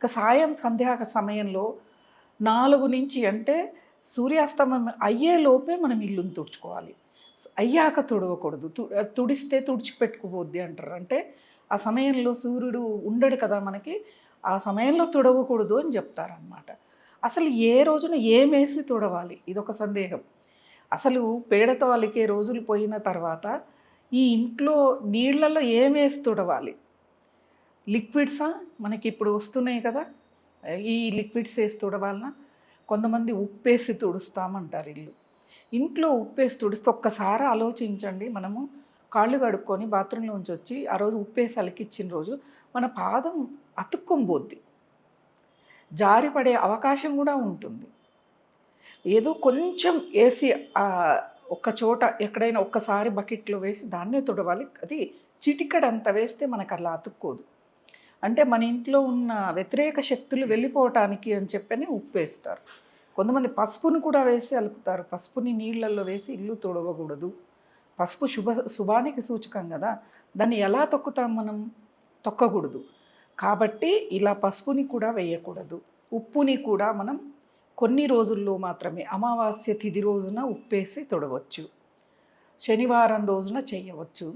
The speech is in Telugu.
ఇక సాయం సంధ్యా సమయంలో 4 నుంచి అంటే సూర్యాస్తమయం అయ్యేలోపే మనం ఇల్లుని తుడుచుకోవాలి. అయ్యాక తుడవకూడదు. తుడిస్తే తుడిచిపెట్టుకుపోద్ది అంటారు. అంటే ఆ సమయంలో సూర్యుడు ఉండడు కదా మనకి. ఆ సమయంలో తుడవకూడదు అని చెప్తారనమాట. అసలు ఏ రోజున ఏమేసి తుడవాలి? ఇదొక సందేహం. అసలు పేడతో అలికే రోజులు పోయిన తర్వాత ఈ ఇంట్లో నీళ్ళలో ఏమేసి తుడవాలి? లిక్విడ్సా? మనకిప్పుడు వస్తున్నాయి కదా! ఈ లిక్విడ్స్ ఏసి తుడవాలనా? కొంతమంది ఉప్పేసి తుడుస్తామంటారు ఇల్లు. ఇంట్లో ఉప్పేసి తుడిస్తే ఒక్కసారి ఆలోచించండి. మనము కాళ్ళు కడుక్కొని బాత్రూంలోంచి వచ్చి ఆ రోజు ఉప్పేసి అలికిచ్చిన రోజు మన పాదం అతుక్కొని పోద్ది. జారి పడే అవకాశం కూడా ఉంటుంది. ఏదో కొంచెం ఏసి ఒక చోట ఎక్కడైనా ఒక్కసారి బకెట్‌లో వేసి దాన్నే తుడవాలి. అది చిటికెడంత వేస్తే మనకలా అతుక్కోదు. అంటే మన ఇంట్లో ఉన్న వ్యతిరేక శక్తులు వెళ్ళిపోవటానికి అని చెప్పని ఉప్పేస్తారు. కొంతమంది పసుపుని కూడా వేసి అలుకుతారు. పసుపుని నీళ్ళల్లో వేసి ఇల్లు తుడవకూడదు. పసుపు శుభానికి సూచకం గదా! దాన్ని ఎలా తొక్కుతాం మనం? తొక్కకూడదు. కాబట్టి ఇలా పసుపుని కూడా వేయకూడదు. ఉప్పుని కూడా మనం కొన్ని రోజుల్లో మాత్రమే అమావాస్య తిథి రోజున ఉప్పేసి తుడవచ్చు. శనివారం రోజున చేయవచ్చు.